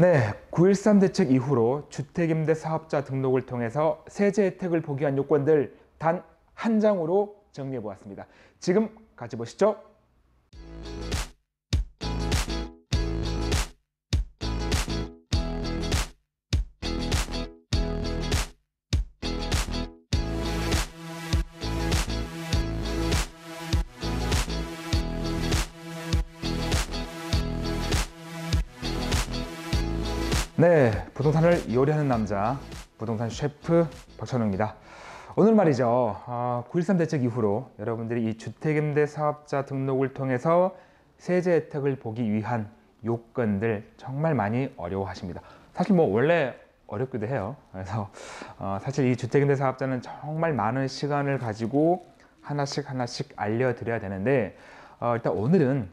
네, 9.13 대책 이후로 주택임대 사업자 등록을 통해서 세제 혜택을 보기 위한 요건들 단 한 장으로 정리해 보았습니다. 지금 같이 보시죠. 네, 부동산을 요리하는 남자, 부동산 셰프 박찬호입니다. 오늘 말이죠, 9.13 대책 이후로 여러분들이 이 주택임대 사업자 등록을 통해서 세제 혜택을 보기 위한 요건들 정말 많이 어려워하십니다. 사실 뭐 원래 어렵기도 해요. 그래서 사실 이 주택임대 사업자는 정말 많은 시간을 가지고 하나씩 알려드려야 되는데 일단 오늘은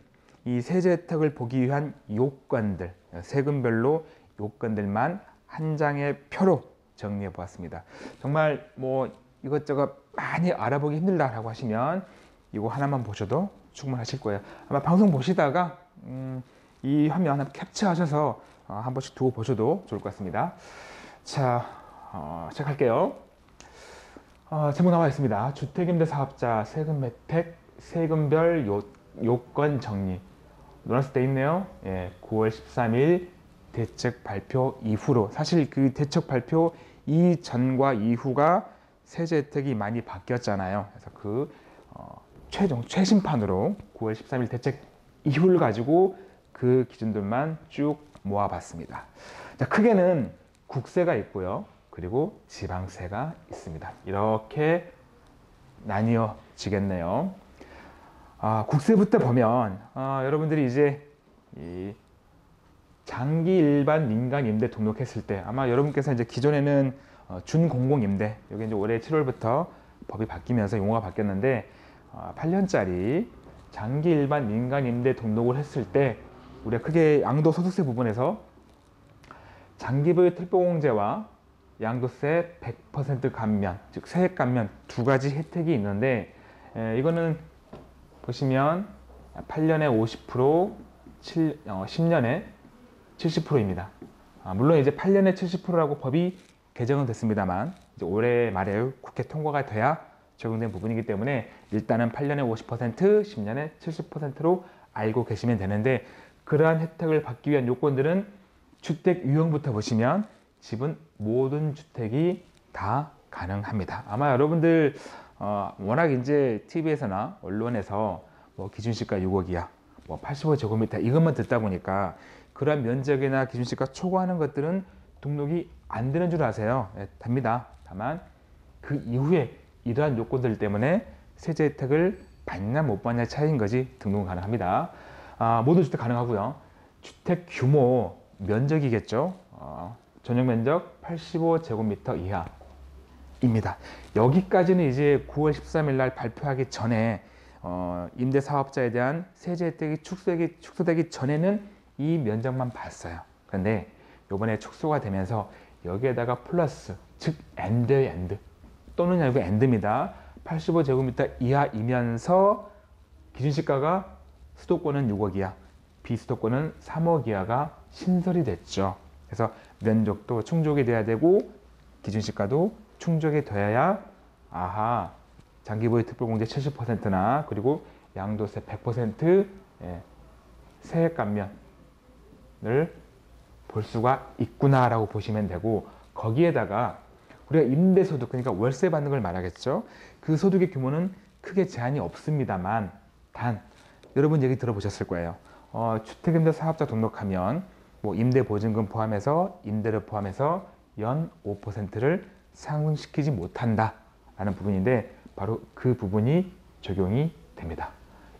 이 세제 혜택을 보기 위한 요건들, 세금별로 요건들만 한 장의 표로 정리해 보았습니다. 정말 뭐 이것저것 많이 알아보기 힘들다라고 하시면 이거 하나만 보셔도 충분하실 거예요. 아마 방송 보시다가 이 화면 하나 캡처하셔서 한 번씩 두고 보셔도 좋을 것 같습니다. 자, 시작할게요. 제목 나와 있습니다. 주택임대 사업자 세금 혜택 세금별 요건 정리. 노란색 돼 있네요. 예, 9월 13일 대책 발표 이후로, 사실 그 대책 발표 이전과 이후가 세제 혜택이 많이 바뀌었잖아요. 그래서 그 최신판으로 9월 13일 대책 이후를 가지고 그 기준들만 쭉 모아봤습니다. 자, 크게는 국세가 있고요. 그리고 지방세가 있습니다. 이렇게 나뉘어지겠네요. 국세부터 보면 여러분들이 이제 이 장기 일반 민간 임대 등록했을 때 아마 여러분께서 이제 기존에는 준공공 임대, 여기 이제 올해 7월부터 법이 바뀌면서 용어가 바뀌었는데 8년짜리 장기 일반 민간 임대 등록을 했을 때 우리가 크게 양도소득세 부분에서 장기보유 특별공제와 양도세 100% 감면, 즉 세액 감면 두 가지 혜택이 있는데 이거는 보시면 8년에 50%, 10년에 70%입니다. 물론 이제 8년에 70%라고 법이 개정은 됐습니다만 이제 올해 말에 국회 통과가 돼야 적용된 부분이기 때문에 일단은 8년에 50%, 10년에 70%로 알고 계시면 되는데, 그러한 혜택을 받기 위한 요건들은 주택 유형부터 보시면 집은 모든 주택이 다 가능합니다. 아마 여러분들 워낙 이제 TV에서나 언론에서 뭐 기준시가 6억이야, 뭐 85제곱미터 이것만 듣다 보니까 그러한 면적이나 기준시가 초과하는 것들은 등록이 안 되는 줄 아세요. 네, 됩니다. 다만 그 이후에 이러한 요건들 때문에 세제 혜택을 받냐 못 받냐 차이인 거지 등록은 가능합니다. 모든 주택 가능하고요. 주택 규모 면적이겠죠. 전용 면적 85제곱미터 이하입니다. 여기까지는 이제 9월 13일 날 발표하기 전에 임대사업자에 대한 세제 혜택이 축소되기 전에는 이 면적만 봤어요. 그런데 이번에 축소가 되면서 여기에다가 플러스, 즉 엔드 또는 아니고 엔드입니다. 85제곱미터 이하이면서 기준시가가 수도권은 6억이야, 비수도권은 3억 이하가 신설이 됐죠. 그래서 면적도 충족이 돼야 되고 기준시가도 충족이 돼야 장기보유 특별공제 70%나 그리고 양도세 100% 세액 감면을 볼 수가 있구나라고 보시면 되고, 거기에다가 우리가 임대소득, 그러니까 월세 받는 걸 말하겠죠. 그 소득의 규모는 크게 제한이 없습니다만, 단 여러분 얘기 들어보셨을 거예요. 주택임대 사업자 등록하면 뭐 임대보증금 포함해서 임대료 포함해서 연 5%를 상승시키지 못한다라는 부분인데, 바로 그 부분이 적용이 됩니다.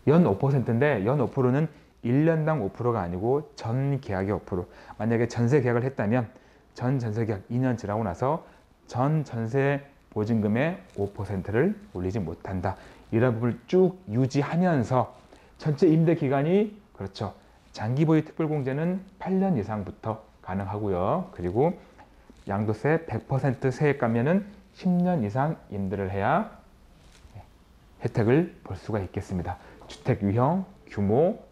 연 5%인데 연 5%는 1년당 5%가 아니고 전 계약의 5%. 만약에 전세 계약을 했다면 전 전세 계약 2년 지나고 나서 전 전세 보증금의 5%를 올리지 못한다. 이런 부분을 쭉 유지하면서 전체 임대 기간이, 그렇죠, 장기보유 특별공제는 8년 이상부터 가능하고요. 그리고 양도세 100% 세액 감면은 10년 이상 임대를 해야 혜택을 볼 수가 있겠습니다. 주택 유형, 규모,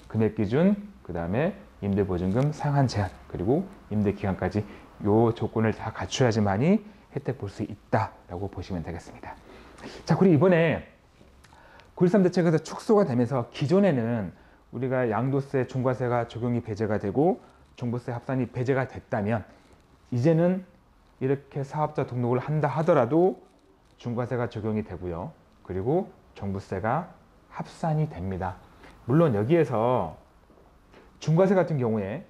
금액 기준, 그 다음에 임대보증금 상한 제한, 그리고 임대기간까지 요 조건을 다 갖춰야지만이 혜택 볼 수 있다라고 보시면 되겠습니다. 자, 그리고 이번에 9.13 대책에서 축소가 되면서 기존에는 우리가 양도세, 중과세가 적용이 배제가 되고 종부세 합산이 배제가 됐다면 이제는 이렇게 사업자 등록을 한다 하더라도 중과세가 적용이 되고요. 그리고 종부세가 합산이 됩니다. 물론 여기에서 중과세 같은 경우에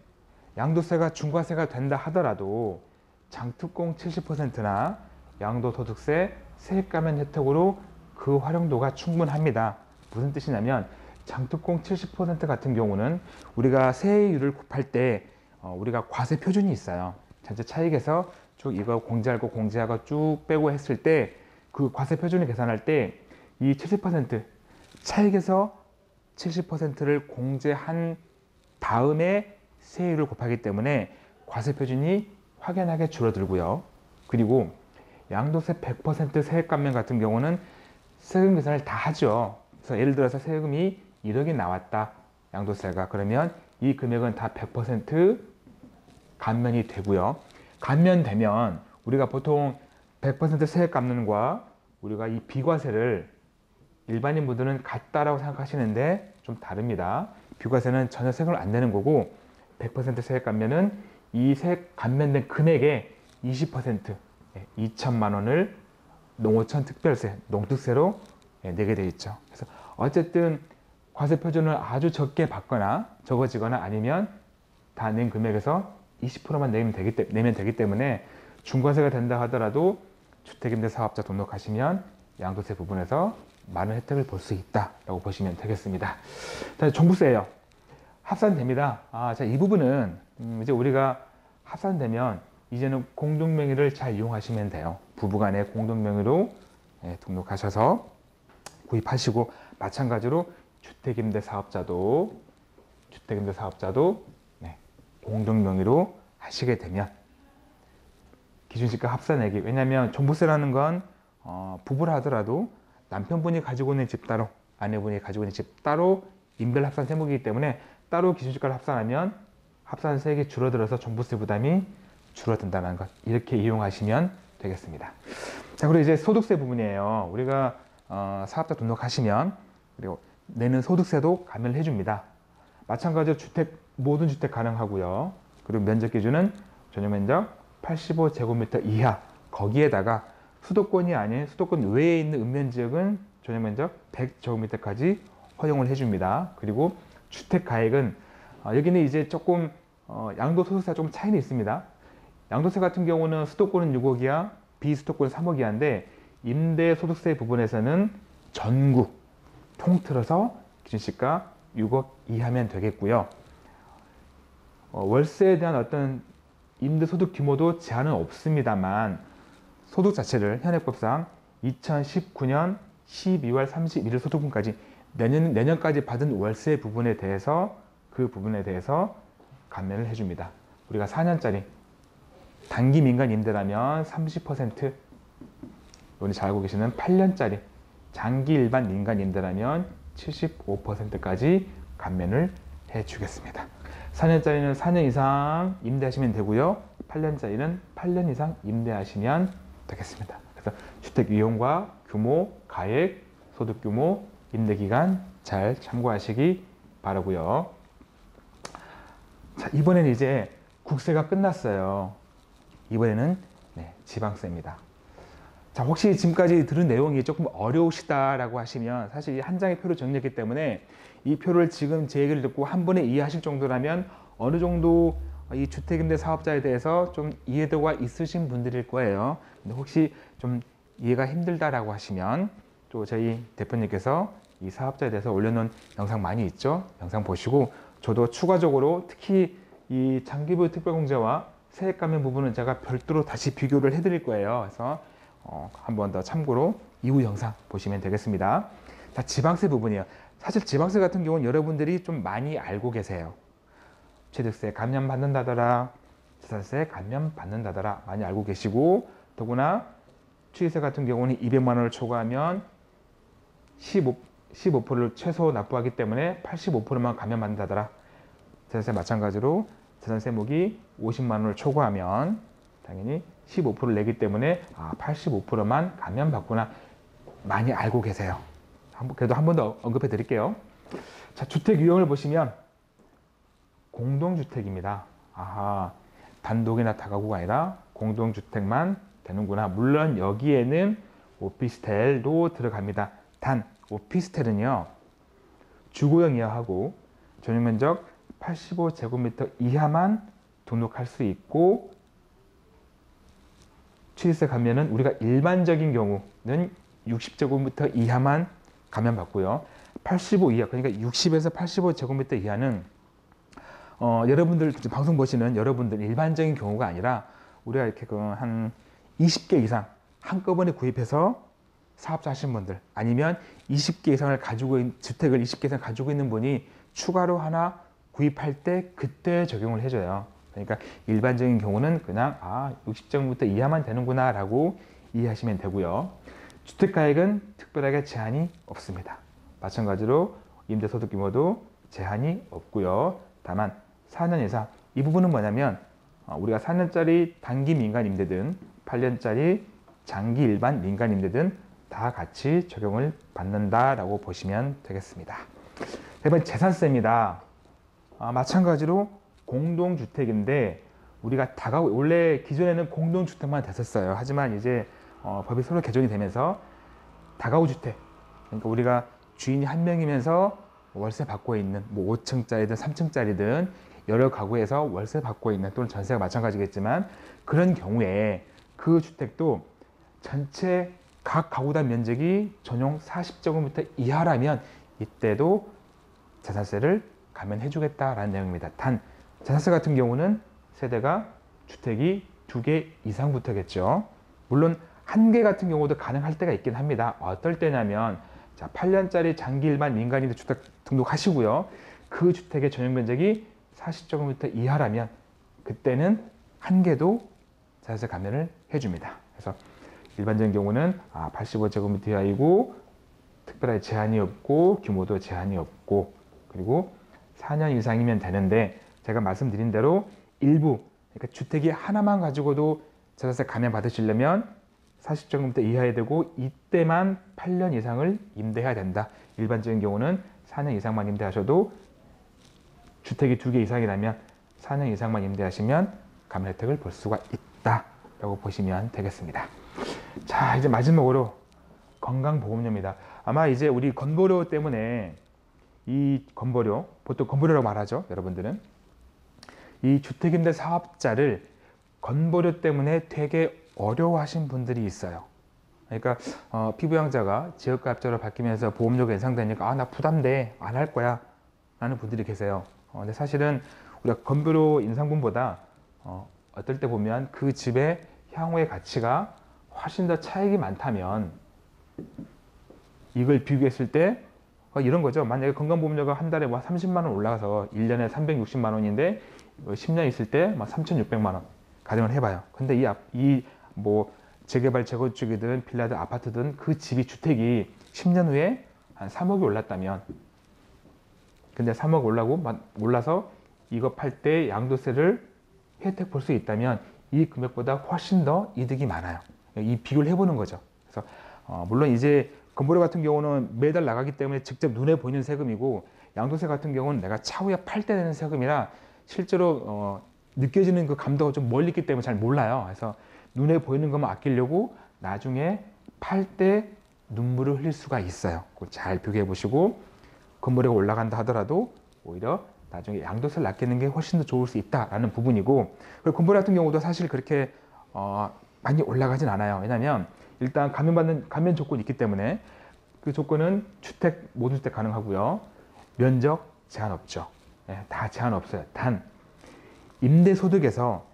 양도세가 중과세가 된다 하더라도 장특공 70%나 양도소득세 세액 감면 혜택으로 그 활용도가 충분합니다. 무슨 뜻이냐면 장특공 70% 같은 경우는 우리가 세율을 곱할 때 우리가 과세 표준이 있어요. 전체 차익에서 쭉 이거 공제하고 공제하고 쭉 빼고 했을 때 그 과세 표준을 계산할 때 이 70% 차익에서 70%를 공제한 다음에 세율을 곱하기 때문에 과세 표준이 확연하게 줄어들고요. 그리고 양도세 100% 세액 감면 같은 경우는 세금 계산을 다 하죠. 그래서 예를 들어서 세금이 1억이 나왔다. 양도세가. 그러면 이 금액은 다 100% 감면이 되고요. 감면되면 우리가 보통 100% 세액 감면과 우리가 이 비과세를 일반인 분들은 같다라고 생각하시는데 좀 다릅니다. 비과세는 전혀 세금을 안 내는 거고 100% 세액 감면은 이 세액 감면된 금액의 20% 2천만 원을 농어촌 특별세, 농특세로 내게 되어 있죠. 그래서 어쨌든 과세 표준을 아주 적게 받거나 적어지거나 아니면 다 낸 금액에서 20%만 내면 되기 때문에 중과세가 된다 하더라도 주택임대 사업자 등록하시면 양도세 부분에서 많은 혜택을 볼 수 있다라고 보시면 되겠습니다. 다시 종부세예요. 합산됩니다. 자, 이 부분은 이제 우리가 합산되면 이제는 공동명의를 잘 이용하시면 돼요. 부부간에 공동명의로 등록하셔서 구입하시고 마찬가지로 주택임대 사업자도 공동명의로 하시게 되면 기준시가 합산액이, 왜냐하면 종부세라는 건 부부라 하더라도 남편분이 가지고 있는 집 따로, 아내분이 가지고 있는 집 따로 인별 합산 세무이기 때문에 따로 기준시가를 합산하면 합산세액이 줄어들어서 종부세 부담이 줄어든다는 것, 이렇게 이용하시면 되겠습니다. 자, 그리고 이제 소득세 부분이에요. 우리가 사업자 등록하시면 그리고 내는 소득세도 감면을 해줍니다. 마찬가지로 모든 주택 가능하고요. 그리고 면적 기준은 전용 면적 85제곱미터 이하, 거기에다가 수도권이 아닌 수도권 외에 있는 읍면지역은 전용 면적 100제곱미터까지 허용을 해줍니다. 그리고 주택 가액은 여기는 이제 조금 양도소득세가 조금 차이는 있습니다. 양도세 같은 경우는 수도권은 6억 이하, 비수도권은 3억 이하인데 임대소득세 부분에서는 전국 통틀어서 기준시가 6억 이하면 되겠고요. 월세에 대한 어떤 임대소득 규모도 제한은 없습니다만 소득 자체를 현행법상 2019년 12월 31일 소득분까지 내년까지 받은 월세 부분에 대해서 그 부분에 대해서 감면을 해줍니다. 우리가 4년짜리 단기 민간 임대라면 30%, 여러분이 잘 알고 계시는 8년짜리 장기 일반 민간 임대라면 75%까지 감면을 해주겠습니다. 4년짜리는 4년 이상 임대하시면 되고요. 8년짜리는 8년 이상 임대하시면 되겠습니다. 그래서 주택 이용과 규모, 가액, 소득 규모, 임대 기간 잘 참고하시기 바라고요. 자, 이번에는 이제 국세가 끝났어요. 이번에는 지방세입니다. 자, 혹시 지금까지 들은 내용이 조금 어려우시다라고 하시면 사실 한 장의 표를 정리했기 때문에 이 표를 지금 제 얘기를 듣고 한 번에 이해하실 정도라면 어느 정도 이 주택임대 사업자에 대해서 좀 이해도가 있으신 분들일 거예요. 근데 혹시 좀 이해가 힘들다라고 하시면 또 저희 대표님께서 이 사업자에 대해서 올려놓은 영상 많이 있죠. 영상 보시고 저도 추가적으로 특히 이 장기부유 특별공제와 세액 감면 부분은 제가 별도로 다시 비교를 해드릴 거예요. 그래서 한 번 더 참고로 이후 영상 보시면 되겠습니다. 자, 지방세 부분이에요. 사실 지방세 같은 경우는 여러분들이 좀 많이 알고 계세요. 취득세 감면 받는다더라, 재산세 감면 받는다더라 많이 알고 계시고, 더구나 취득세 같은 경우는 200만 원을 초과하면 15%를 최소 납부하기 때문에 85%만 감면 받는다더라. 재산세 마찬가지로 재산 세목이 50만 원을 초과하면 당연히 15%를 내기 때문에 85%만 감면받구나 많이 알고 계세요. 그래도 한 번 더 언급해 드릴게요. 자, 주택 유형을 보시면 공동주택입니다. 단독이나 다가구가 아니라 공동주택만 되는구나. 물론 여기에는 오피스텔도 들어갑니다. 단 오피스텔은요, 주거용 이하하고 전용면적 85제곱미터 이하만 등록할 수 있고, 취득세 감면은 우리가 일반적인 경우는 60제곱미터 이하만 감면받고요. 85 이하, 그러니까 60에서 85제곱미터 이하는 여러분들 방송 보시는 여러분들 일반적인 경우가 아니라 우리가 이렇게 한 20개 이상 한꺼번에 구입해서 사업자 하신 분들, 아니면 20개 이상을 가지고 있는 주택을 20개 이상 가지고 있는 분이 추가로 하나 구입할 때 그때 적용을 해줘요. 그러니까 일반적인 경우는 그냥 60제곱미터 이하만 되는구나 라고 이해하시면 되고요. 주택가액은 특별하게 제한이 없습니다. 마찬가지로 임대소득 규모도 제한이 없고요. 다만 4년 이상, 이 부분은 뭐냐면 우리가 4년짜리 단기 민간 임대든 8년짜리 장기 일반 민간 임대든 다 같이 적용을 받는다라고 보시면 되겠습니다. 세 번째 재산세입니다. 마찬가지로 공동주택인데 우리가 원래 기존에는 공동주택만 됐었어요. 하지만 이제 법이 새로 개정이 되면서 다가구 주택, 그러니까 우리가 주인이 한 명이면서 월세 받고 있는 5층짜리든 3층짜리든 여러 가구에서 월세 받고 있는, 또는 전세가 마찬가지겠지만 그런 경우에 그 주택도 전체 각 가구당 면적이 전용 40제곱미터 이하라면 이때도 재산세를 감면해 주겠다라는 내용입니다. 단 재산세 같은 경우는 세대가 주택이 2개 이상부터겠죠. 물론 1개 같은 경우도 가능할 때가 있긴 합니다. 어떨 때냐면 8년짜리 장기 일반 민간임대 주택 등록하시고요. 그 주택의 전용 면적이 40제곱미터 이하라면 그때는 1개도 재산세 감면을 해줍니다. 그래서 일반적인 경우는 85제곱미터 이하이고 특별하게 제한이 없고 규모도 제한이 없고, 그리고 4년 이상이면 되는데 제가 말씀드린 대로 일부, 그러니까 주택이 하나만 가지고도 재산세 감면 받으시려면 40제곱미터 이하야 되고 이때만 8년 이상을 임대해야 된다. 일반적인 경우는 4년 이상만 임대하셔도, 주택이 2개 이상이라면 4년 이상만 임대하시면 감면 혜택을 볼 수가 있다라고 보시면 되겠습니다. 자, 이제 마지막으로 건강보험료입니다. 아마 이제 우리 건보료 때문에, 이 건보료, 보통 건보료라고 말하죠, 여러분들은. 이 주택임대 사업자를 건보료 때문에 되게 어려워하신 분들이 있어요. 그러니까 피부양자가 지역가입자로 바뀌면서 보험료가 인상되니까 나 부담돼, 안 할 거야 라는 분들이 계세요. 근데 사실은 우리가 건보료 인상분보다 어떨 때 보면 그 집의 향후의 가치가 훨씬 더 차익이 많다면, 이걸 비교했을 때 이런 거죠. 만약에 건강보험료가 한 달에 30만 원 올라가서 1년에 360만 원인데 10년 있을 때 3,600만 원 가정을 해봐요. 근데 이 재개발 재건축이든 빌라든 아파트든 그 집이, 주택이 10년 후에 한 3억이 올랐다면, 근데 3억 올라서 이거 팔 때 양도세를 혜택 볼 수 있다면 이 금액보다 훨씬 더 이득이 많아요. 이 비교를 해보는 거죠. 그래서 물론 이제 건보료 같은 경우는 매달 나가기 때문에 직접 눈에 보이는 세금이고, 양도세 같은 경우는 내가 차후에 팔 때 내는 세금이라 실제로 느껴지는 그 감도가 좀 멀리 있기 때문에 잘 몰라요. 그래서 눈에 보이는 것만 아끼려고 나중에 팔 때 눈물을 흘릴 수가 있어요. 그걸 잘 비교해 보시고, 건보료가 올라간다 하더라도 오히려 나중에 양도세를 아끼는 게 훨씬 더 좋을 수 있다라는 부분이고, 그리고 건보료 같은 경우도 사실 그렇게 많이 올라가진 않아요. 왜냐하면 일단 감면 조건이 있기 때문에, 그 조건은 모든 주택 가능하고요. 면적 제한 없죠. 다 제한 없어요. 단 임대소득에서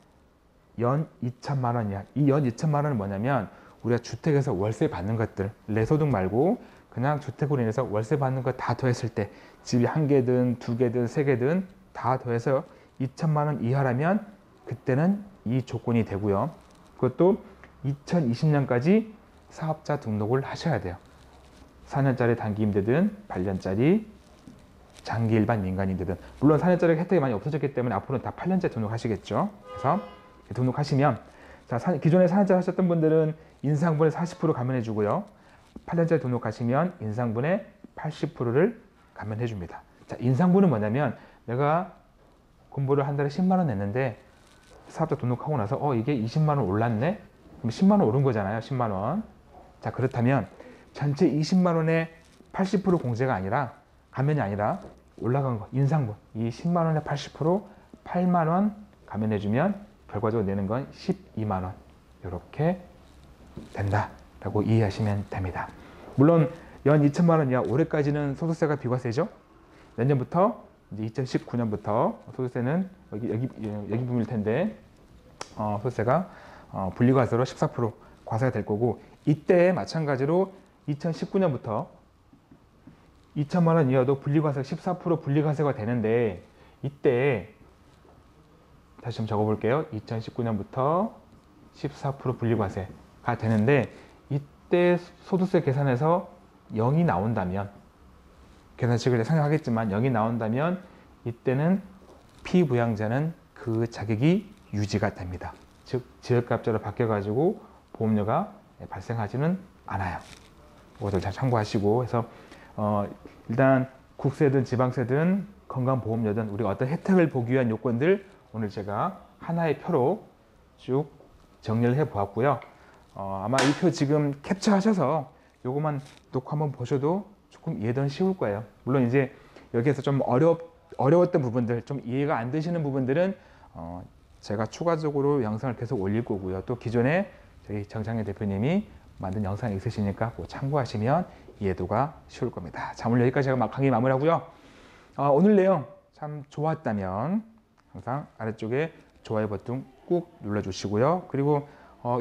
연 2천만 원 이하, 이 연 2천만 원은 뭐냐면 우리가 주택에서 월세 받는 것들, 내 소득 말고 그냥 주택으로 인해서 월세 받는 거 다 더했을 때, 집이 1개든 2개든 3개든 다 더해서 2천만 원 이하라면 그때는 이 조건이 되고요. 그것도 2020년까지 사업자 등록을 하셔야 돼요. 4년짜리 단기 임대든 8년짜리 장기 일반 민간인들은 물론 4년짜리 혜택이 많이 없어졌기 때문에 앞으로는 다 8년째 등록하시겠죠. 그래서 등록하시면 자, 기존에 4년짜리 하셨던 분들은 인상분의 40% 감면해 주고요. 8년짜리 등록하시면 인상분의 80%를 감면해 줍니다. 자, 인상분은 뭐냐면 내가 공부를 한 달에 10만 원 냈는데 사업자 등록하고 나서 이게 20만 원 올랐네? 그럼 10만 원 오른 거잖아요. 10만 원. 자, 그렇다면 전체 20만 원의 80% 공제가 아니라 감면이 아니라 올라간 거 인상분 이 10만 원의 80% 8만 원 감면해 주면 결과적으로 내는 건 12만 원 이렇게 된다라고 이해하시면 됩니다. 물론 연 2천만 원 이하 올해까지는 소득세가 비과세죠. 내년부터 이제 2019년부터 소득세는 여기 부분일 텐데 소득세가 분리과세로 14% 과세가 될 거고 이때 마찬가지로 2019년부터 2천만 원 이하도 분리과세가 14% 분리과세가 되는데 이때 다시 좀 적어볼게요. 2019년부터 14% 분리과세가 되는데 이때 소득세 계산에서 0이 나온다면 계산식을 생각하겠지만 0이 나온다면 이때는 피부양자는 그 자격이 유지가 됩니다. 즉 지역값자로 바뀌어가지고 보험료가 발생하지는 않아요. 그것을 잘 참고하시고 해서 일단 국세든 지방세든 건강보험료든 우리가 어떤 혜택을 보기 위한 요건들 오늘 제가 하나의 표로 쭉 정리를 해 보았고요. 아마 이 표 지금 캡처하셔서 요것만 놓고 한번 보셔도 조금 이해는 쉬울 거예요. 물론 이제 여기에서 좀 어려웠던 부분들, 좀 이해가 안 되시는 부분들은 제가 추가적으로 영상을 계속 올릴 거고요. 또 기존에 저희 정창현 대표님이 만든 영상이 있으시니까 그거 참고하시면 이해도가 쉬울 겁니다. 자, 오늘 여기까지 제가 강의 마무리하고요. 오늘 내용 참 좋았다면 항상 아래쪽에 좋아요 버튼 꾹 눌러주시고요. 그리고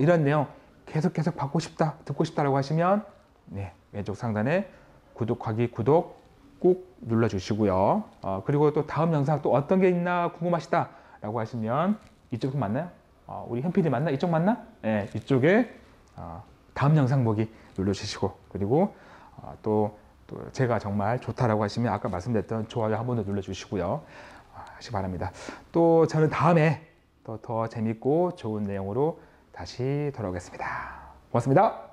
이런 내용 계속 받고 싶다, 듣고 싶다라고 하시면 네, 왼쪽 상단에 구독하기 구독 꾹 눌러주시고요. 그리고 또 다음 영상 또 어떤 게 있나 궁금하시다라고 하시면 이쪽도 맞나요? 우리 현 PD 맞나? 이쪽 맞나? 네, 이쪽에 다음 영상 보기 눌러주시고 그리고 또 제가 정말 좋다라고 하시면 아까 말씀드렸던 좋아요 한 번 더 눌러주시고요. 하시 바랍니다. 또 저는 다음에 더 재밌고 좋은 내용으로 다시 돌아오겠습니다. 고맙습니다.